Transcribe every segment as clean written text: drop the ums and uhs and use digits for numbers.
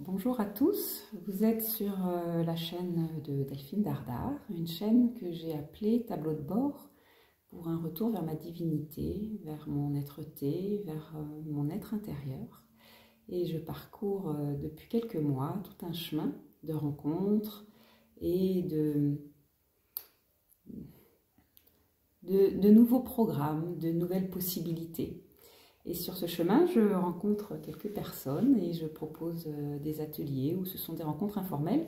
Bonjour à tous, vous êtes sur la chaîne de Delphine Dardar, une chaîne que j'ai appelée Tableau de bord pour un retour vers ma divinité, vers mon être-té, vers mon être intérieur. Et je parcours depuis quelques mois tout un chemin de rencontres et de nouveaux programmes, de nouvelles possibilités. Et sur ce chemin, je rencontre quelques personnes et je propose des ateliers où ce sont des rencontres informelles.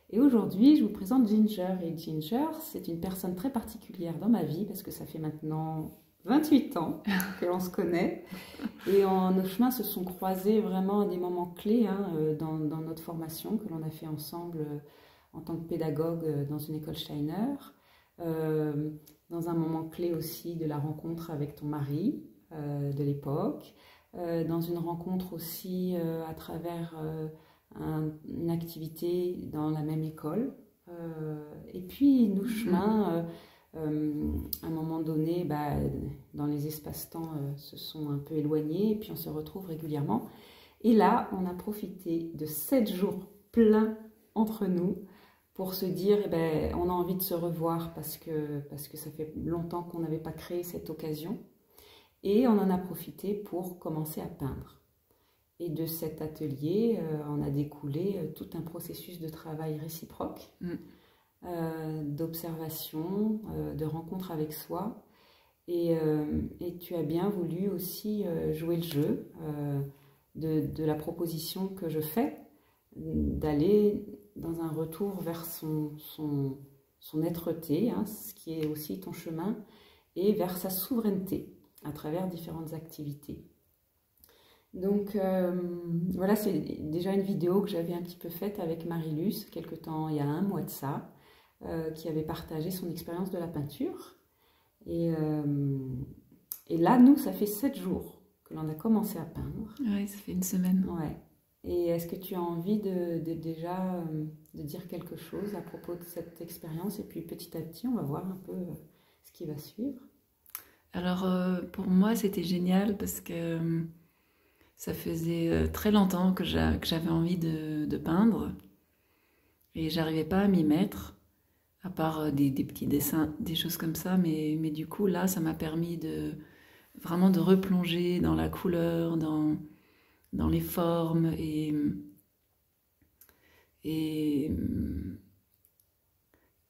Et aujourd'hui, je vous présente Ginger. Et Ginger, c'est une personne très particulière dans ma vie parce que ça fait maintenant 28 ans que l'on se connaît. Et nos chemins se sont croisés vraiment à des moments clés dans notre formation que l'on a fait ensemble en tant que pédagogue dans une école Steiner. Dans un moment clé aussi de la rencontre avec ton mari de l'époque, dans une rencontre aussi à travers une activité dans la même école. Et puis nos chemins, à un moment donné, dans les espaces-temps, se sont un peu éloignés et puis on se retrouve régulièrement. Et là, on a profité de 7 jours pleins entre nous pour se dire, on a envie de se revoir parce que ça fait longtemps qu'on n'avait pas créé cette occasion. Et on en a profité pour commencer à peindre. Et de cet atelier, on a découlé tout un processus de travail réciproque, d'observation, de rencontre avec soi. Et tu as bien voulu aussi jouer le jeu de la proposition que je fais, d'aller dans un retour vers son être-té, ce qui est aussi ton chemin, et vers sa souveraineté à travers différentes activités. Donc voilà, c'est déjà une vidéo que j'avais un petit peu faite avec Marie-Luce, quelque temps, il y a un mois de ça, qui avait partagé son expérience de la peinture. Et là, nous, ça fait 7 jours que l'on a commencé à peindre. Oui, ça fait une semaine. Ouais. Et est-ce que tu as envie déjà de dire quelque chose à propos de cette expérience? Et puis petit à petit, on va voir un peu ce qui va suivre. Alors pour moi c'était génial parce que ça faisait très longtemps que j'avais envie de peindre et j'arrivais pas à m'y mettre, à part des petits dessins, des choses comme ça, mais du coup là ça m'a permis vraiment de replonger dans la couleur, dans les formes et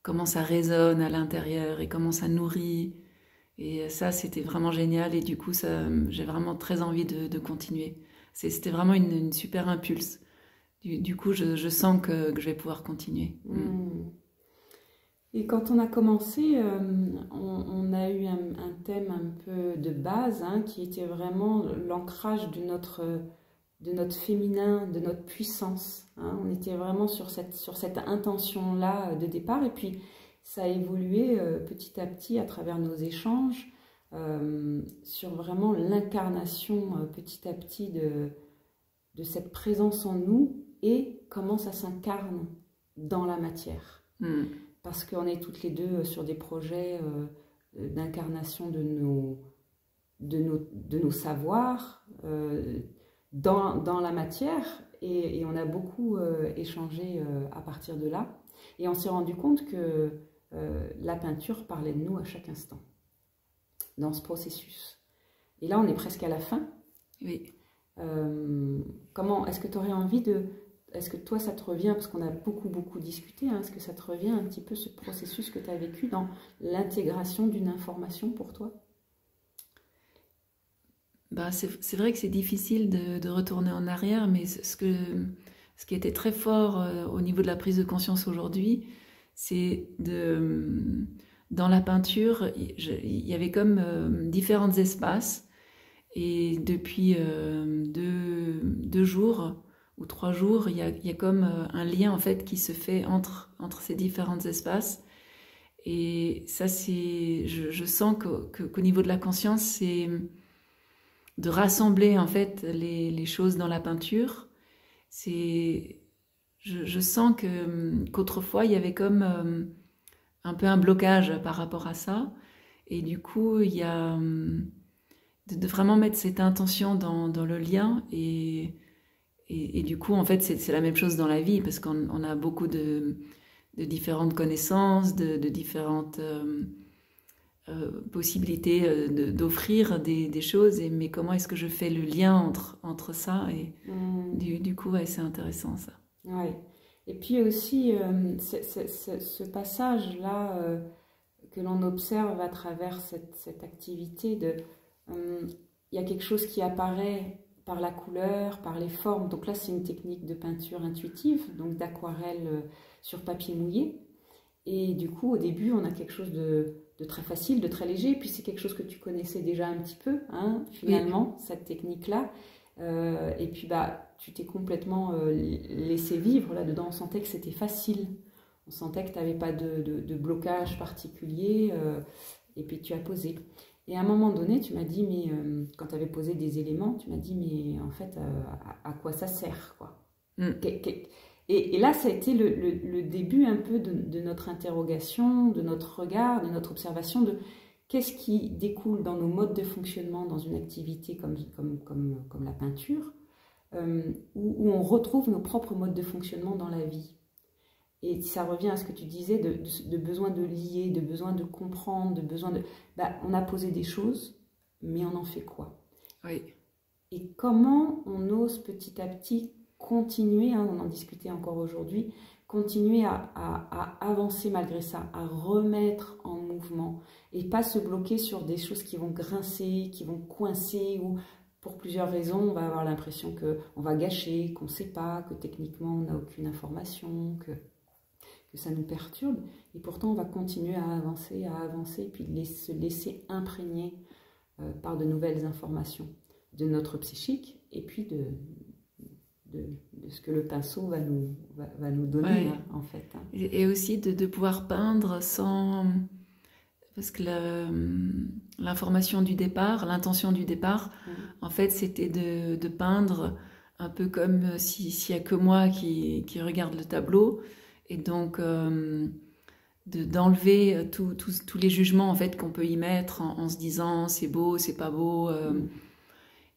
comment ça résonne à l'intérieur et comment ça nourrit. Et ça, c'était vraiment génial et du coup, j'ai vraiment très envie de continuer. C'était vraiment une super impulse. Du coup, je sens que je vais pouvoir continuer. Et quand on a commencé, on a eu un thème un peu de base qui était vraiment l'ancrage de notre féminin, de notre puissance. On était vraiment sur cette intention-là de départ et puis ça a évolué petit à petit à travers nos échanges sur vraiment l'incarnation petit à petit de cette présence en nous et comment ça s'incarne dans la matière. Parce qu'on est toutes les deux sur des projets d'incarnation de nos savoirs dans la matière et on a beaucoup échangé à partir de là. Et on s'est rendu compte que la peinture parlait de nous à chaque instant, dans ce processus. Et là, on est presque à la fin. Oui. Comment, est-ce que tu aurais envie est-ce que toi, ça te revient, parce qu'on a beaucoup discuté, est-ce que ça te revient un petit peu ce processus que tu as vécu dans l'intégration d'une information pour toi? C'est vrai que c'est difficile de retourner en arrière, mais ce qui était très fort au niveau de la prise de conscience aujourd'hui, c'est dans la peinture, il y avait comme différents espaces et depuis 2 jours ou 3 jours, il y a comme un lien en fait qui se fait entre ces différents espaces et ça je sens qu'au niveau de la conscience, c'est de rassembler en fait les choses dans la peinture. Je sens qu'autrefois il y avait comme un peu un blocage par rapport à ça et du coup il y a de vraiment mettre cette intention dans le lien et Et du coup, en fait, c'est la même chose dans la vie, parce qu'on a beaucoup de différentes connaissances, de différentes possibilités d'offrir des choses, mais comment est-ce que je fais le lien entre ça, et du coup, ouais, c'est intéressant ça. Ouais. Et puis aussi, ce passage-là que l'on observe à travers cette activité, il y a quelque chose qui apparaît par la couleur, par les formes. Donc là, c'est une technique de peinture intuitive, donc d'aquarelle sur papier mouillé. Et du coup, au début, on a quelque chose de très facile, de très léger. Et puis c'est quelque chose que tu connaissais déjà un petit peu, hein, finalement, oui, cette technique-là. Et puis tu t'es complètement laissé vivre là-dedans. On sentait que c'était facile. On sentait que tu n'avais pas de blocage particulier. Et puis tu as posé. Et à un moment donné, tu m'as dit, mais quand tu avais posé des éléments, tu m'as dit, mais en fait, à quoi ça sert, quoi. Et là, ça a été le début un peu de notre interrogation, de notre regard, de notre observation de qu'est-ce qui découle dans nos modes de fonctionnement dans une activité comme la peinture, où on retrouve nos propres modes de fonctionnement dans la vie. Et ça revient à ce que tu disais de besoin de lier, de besoin de comprendre, de besoin de... on a posé des choses, mais on en fait quoi? Oui. Et comment on ose petit à petit continuer, hein, on en discutait encore aujourd'hui, continuer à avancer malgré ça, à remettre en mouvement et pas se bloquer sur des choses qui vont grincer, qui vont coincer, ou pour plusieurs raisons, on va avoir l'impression qu'on va gâcher, qu'on ne sait pas, que techniquement on n'a aucune information, que ça nous perturbe, et pourtant on va continuer à avancer, puis se laisser imprégner par de nouvelles informations de notre psychique, et puis de ce que le pinceau va nous donner, ouais, hein, en fait. Hein. Et aussi de pouvoir peindre sans... Parce que l'information du départ, l'intention du départ, en fait, c'était de peindre un peu comme s'il n'y a que moi qui regarde le tableau, et donc d'enlever tous les jugements en fait qu'on peut y mettre en se disant c'est beau, c'est pas beau,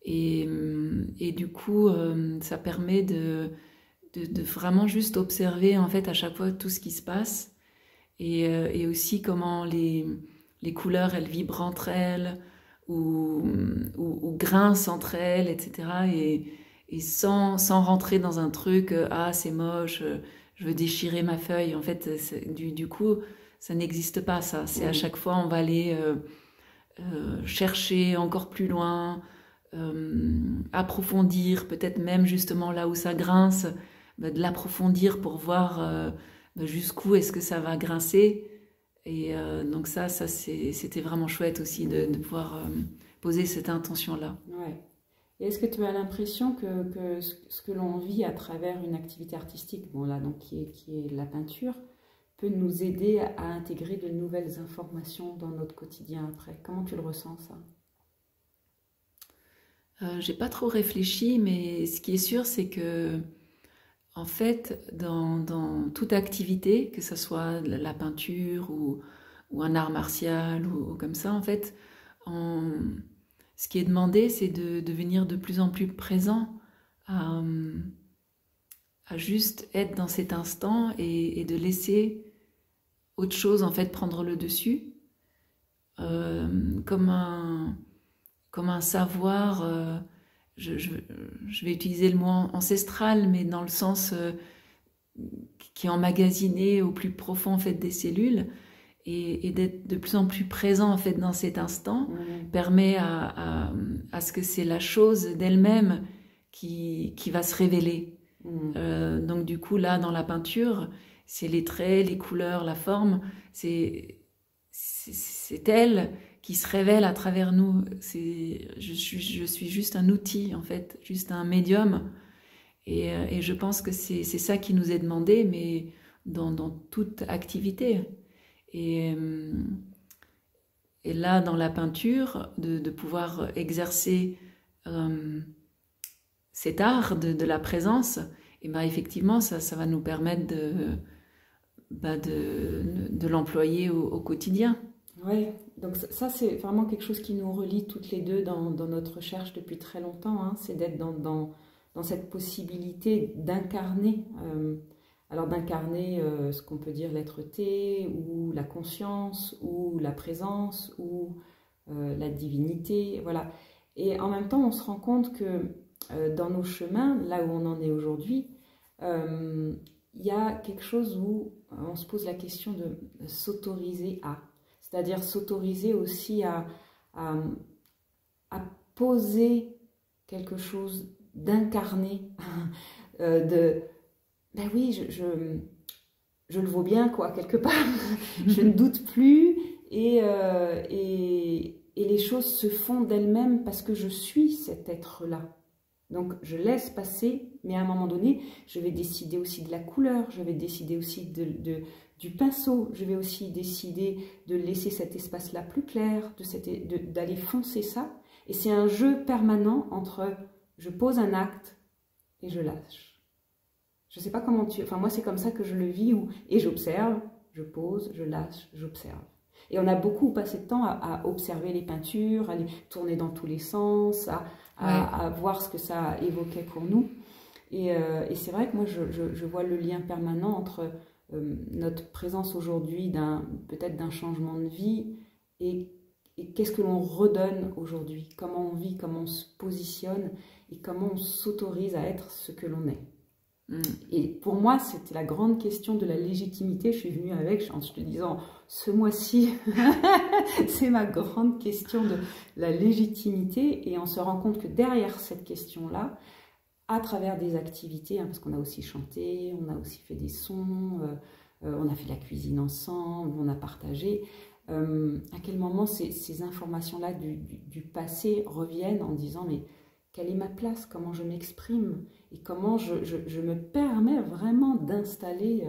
et du coup ça permet de vraiment juste observer en fait à chaque fois tout ce qui se passe, et aussi comment les couleurs elles vibrent entre elles ou grincent entre elles, etc. Et sans rentrer dans un truc ah c'est moche, je veux déchirer ma feuille. En fait, du coup, ça n'existe pas, ça. C'est à chaque fois, on va aller chercher encore plus loin, approfondir, peut-être même justement là où ça grince, de l'approfondir pour voir jusqu'où est-ce que ça va grincer. Et donc ça c'était vraiment chouette aussi de pouvoir poser cette intention-là. Ouais. Et est-ce que tu as l'impression que ce que l'on vit à travers une activité artistique, bon là donc qui est la peinture, peut nous aider à intégrer de nouvelles informations dans notre quotidien après? Comment tu le ressens, ça? J'ai pas trop réfléchi, mais ce qui est sûr, c'est que en fait, dans toute activité, que ce soit la peinture ou un art martial ou comme ça, en fait, ce qui est demandé, c'est de devenir de plus en plus présent, à juste être dans cet instant et de laisser autre chose en fait prendre le dessus, comme un savoir. Je vais utiliser le mot ancestral, mais dans le sens qui est emmagasiné au plus profond en fait des cellules. Et d'être de plus en plus présent en fait dans cet instant permet à ce que c'est la chose d'elle-même qui va se révéler. Donc du coup là dans la peinture, c'est les traits, les couleurs, la forme, c'est elle qui se révèle à travers nous. Je suis juste un outil en fait, juste un médium, et je pense que c'est ça qui nous est demandé, mais dans toute activité. Et là, dans la peinture, de pouvoir exercer cet art de la présence, et ben effectivement, ça va nous permettre de l'employer au quotidien. Oui, donc ça c'est vraiment quelque chose qui nous relie toutes les deux dans notre recherche depuis très longtemps, hein, c'est d'être dans dans cette possibilité d'incarner, alors d'incarner ce qu'on peut dire l'être-té, ou la conscience, ou la présence, ou la divinité, voilà. Et en même temps, on se rend compte que dans nos chemins, là où on en est aujourd'hui, il y a quelque chose où on se pose la question de s'autoriser à, c'est-à-dire s'autoriser aussi à poser quelque chose d'incarné, ben oui, je le vaux bien, quoi, quelque part, je ne doute plus, et les choses se font d'elles-mêmes parce que je suis cet être-là. Donc je laisse passer, mais à un moment donné, je vais décider aussi de la couleur, je vais décider aussi du pinceau, je vais aussi décider de laisser cet espace-là plus clair, d'aller foncer ça. Et c'est un jeu permanent entre je pose un acte et je lâche. Je ne sais pas comment enfin moi c'est comme ça que je le vis, et j'observe, je pose, je lâche, j'observe. Et on a beaucoup passé de temps à observer les peintures, à les tourner dans tous les sens, à voir ce que ça évoquait pour nous. Et c'est vrai que moi, je vois le lien permanent entre notre présence aujourd'hui, peut-être d'un changement de vie, et qu'est-ce que l'on redonne aujourd'hui, comment on vit, comment on se positionne, et comment on s'autorise à être ce que l'on est. Et pour moi, c'était la grande question de la légitimité. Je suis venue avec, en te disant, ce mois-ci, c'est ma grande question de la légitimité. Et on se rend compte que derrière cette question-là, à travers des activités, parce qu'on a aussi chanté, on a aussi fait des sons, on a fait la cuisine ensemble, on a partagé, à quel moment ces informations-là du passé reviennent en disant, mais quelle est ma place, comment je m'exprime, et comment je me permets vraiment d'installer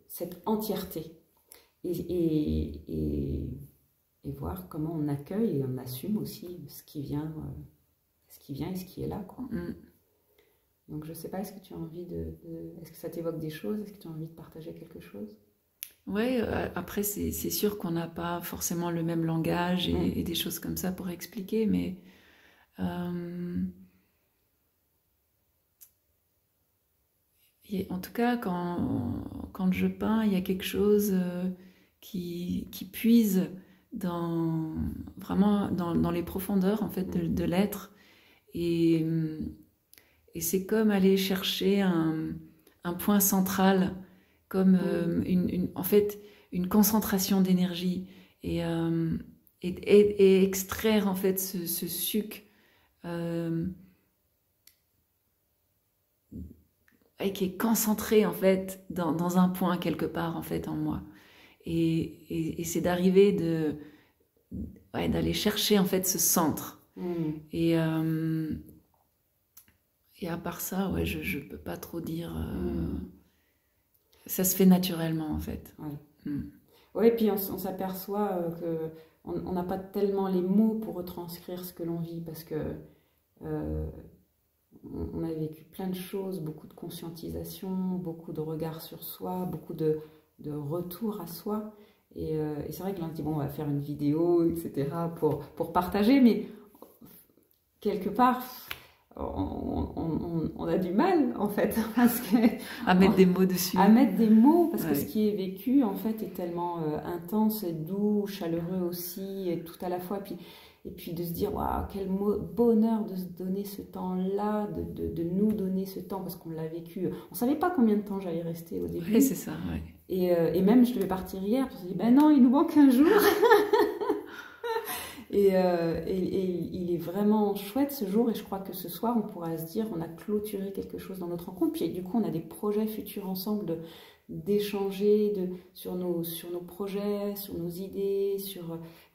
cette entièreté, et voir comment on accueille et on assume aussi ce qui vient et ce qui est là, quoi. Donc je ne sais pas, est-ce que tu as envie est-ce que ça t'évoque des choses, est-ce que tu as envie de partager quelque chose? Oui, après c'est sûr qu'on n'a pas forcément le même langage et des choses comme ça pour expliquer, mais en tout cas, quand je peins, il y a quelque chose qui puise vraiment dans les profondeurs en fait, de l'être. Et c'est comme aller chercher un point central, comme en fait, une concentration d'énergie, et extraire en fait ce suc qui est concentré en fait dans un point quelque part en fait en moi, et c'est d'arriver d'aller chercher en fait ce centre. Et à part ça, ouais, je peux pas trop dire. Ça se fait naturellement en fait. Oui, puis on s'aperçoit qu'on n'a pas tellement les mots pour retranscrire ce que l'on vit, parce que on a vécu plein de choses, beaucoup de conscientisation, beaucoup de regard sur soi, beaucoup de retour à soi. Et c'est vrai que là on se dit, bon, on va faire une vidéo, etc. pour partager, mais quelque part, on a du mal, en fait, à mettre des mots dessus. À mettre des mots, parce que ce qui est vécu, en fait, est tellement intense et doux, chaleureux aussi, et tout à la fois. Et puis de se dire, waouh, quel bonheur de se donner ce temps-là, de nous donner ce temps, parce qu'on l'a vécu. On ne savait pas combien de temps j'allais rester au début. Oui, c'est ça, ouais. Et même, je devais partir hier, je me suis dit, ben non, il nous manque un jour. Et il est vraiment chouette ce jour, et je crois que ce soir, on pourra se dire, on a clôturé quelque chose dans notre rencontre. Puis du coup, on a des projets futurs ensemble d'échanger sur nos projets, sur nos idées,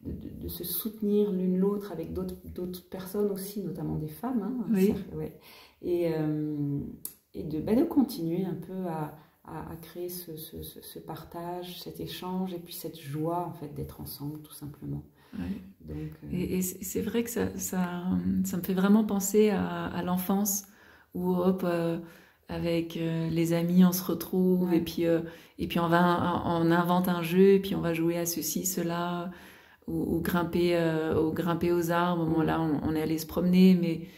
de se soutenir l'une l'autre avec d'autres personnes aussi, notamment des femmes. Hein, oui. Ouais. Et de continuer un peu à créer ce partage, cet échange, et puis cette joie en fait d'être ensemble, tout simplement. Ouais. Donc, et c'est vrai que ça me fait vraiment penser à l'enfance, où hop, avec les amis on se retrouve, et puis on invente un jeu, et puis on va jouer à ceci, cela, ou grimper aux arbres. Bon, là on est allé se promener, mais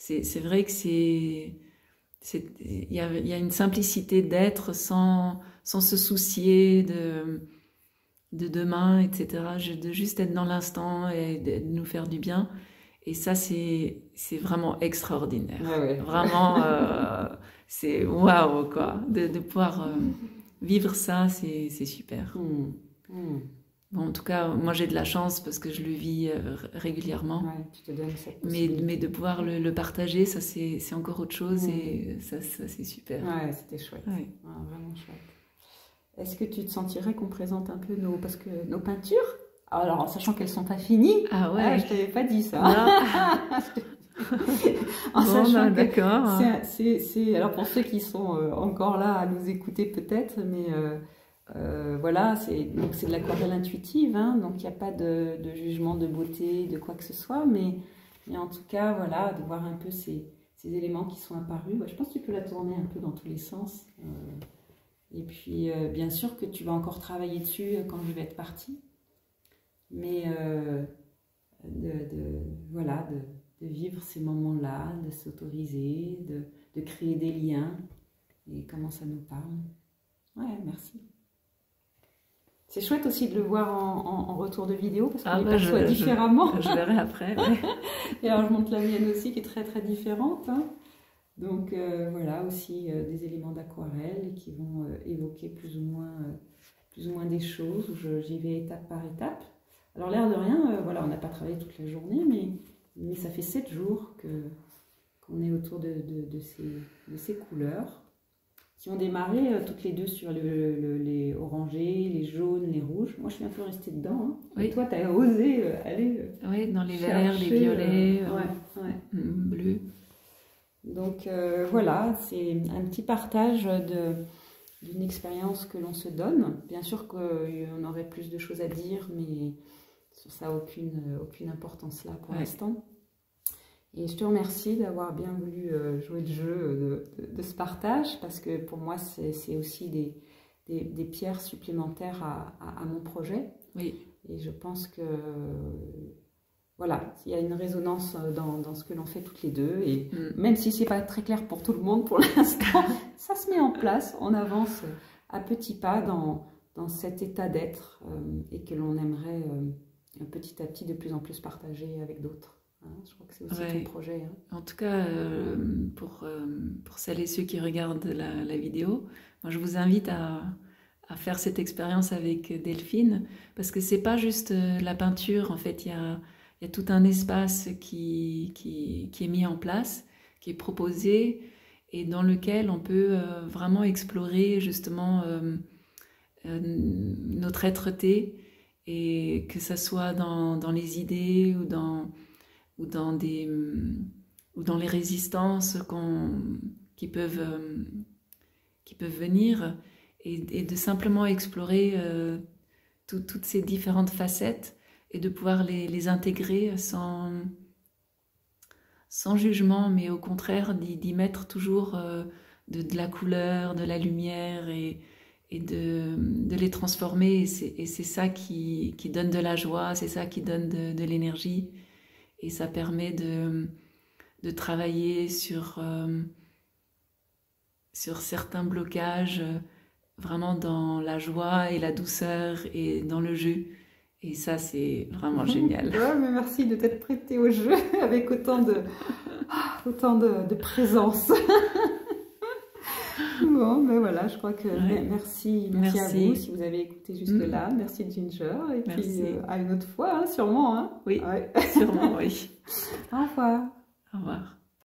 c'est vrai que il y a une simplicité d'être sans se soucier de demain, etc. De juste être dans l'instant et de nous faire du bien. Et ça, c'est vraiment extraordinaire. Ouais. Vraiment, c'est waouh, quoi. De pouvoir vivre ça, c'est super. Bon, en tout cas, moi j'ai de la chance parce que je le vis régulièrement. Ouais, tu te donnes cette possibilité. Mais de pouvoir le partager, ça c'est encore autre chose et ça c'est super. Ouais, c'était chouette. Ouais. Ouais, vraiment chouette. Est-ce que tu te sentirais qu'on présente un peu nos peintures? Alors, en sachant qu'elles ne sont pas finies, ah ouais. Je ne t'avais pas dit ça. En sachant d'accord. Alors, pour ceux qui sont encore là à nous écouter peut-être, mais voilà, c'est de l'aquarelle intuitive, hein, donc il n'y a pas de jugement de beauté, de quoi que ce soit, mais en tout cas, voilà, de voir un peu ces éléments qui sont apparus. Ouais, je pense que tu peux la tourner un peu dans tous les sens. Et puis, bien sûr que tu vas encore travailler dessus quand je vais être partie. Mais voilà, de vivre ces moments-là, de s'autoriser, de créer des liens. Et comment ça nous parle. Ouais, merci. C'est chouette aussi de le voir en retour de vidéo, parce qu'on les perçoit différemment. Je verrai après. Ouais. Et alors, je montre la mienne aussi, qui est très, très différente. Hein. Donc voilà, aussi des éléments d'aquarelle qui vont évoquer plus ou moins des choses, où j'y vais étape par étape. Alors l'air de rien, voilà, on n'a pas travaillé toute la journée, mais ça fait 7 jours qu'on est autour de ces couleurs, qui ont démarré toutes les deux sur les orangés, les jaunes, les rouges. Moi, je suis un peu restée dedans. Hein. Oui. Et toi, tu as osé aller oui, dans les verts, les violets, bleus. Donc voilà, c'est un petit partage d'une expérience que l'on se donne. Bien sûr qu'on aurait plus de choses à dire, mais ça n'a aucune importance là pour l'instant. Et je te remercie d'avoir bien voulu jouer le jeu de ce partage, parce que pour moi, c'est aussi des pierres supplémentaires à mon projet. Oui. Et je pense que... Voilà, il y a une résonance dans ce que l'on fait toutes les deux, et même si ce n'est pas très clair pour tout le monde pour l'instant, ça se met en place, on avance à petits pas dans cet état d'être et que l'on aimerait petit à petit de plus en plus partager avec d'autres. Hein, je crois que c'est aussi ton projet. Hein. En tout cas, pour celles et ceux qui regardent la vidéo, moi je vous invite à faire cette expérience avec Delphine, parce que c'est pas juste la peinture, en fait, il y a tout un espace qui est mis en place, qui est proposé, et dans lequel on peut vraiment explorer justement notre être-té, et que ça soit dans les idées ou dans les résistances qui peuvent venir, et de simplement explorer toutes ces différentes facettes, et de pouvoir les intégrer sans jugement, mais au contraire d'y mettre toujours de la couleur, de la lumière, et de les transformer. Et c'est ça qui donne de la joie, c'est ça qui donne de l'énergie, et ça permet de travailler sur certains blocages, vraiment dans la joie et la douceur et dans le jeu. Et ça, c'est vraiment génial. Ouais, mais merci de t'être prêtée au jeu avec autant de présence. Bon, ben voilà, je crois que merci à vous si vous avez écouté jusque-là. Merci Ginger. Et puis à une autre fois, hein, sûrement. Hein. Oui, sûrement, oui. Au revoir. Au revoir.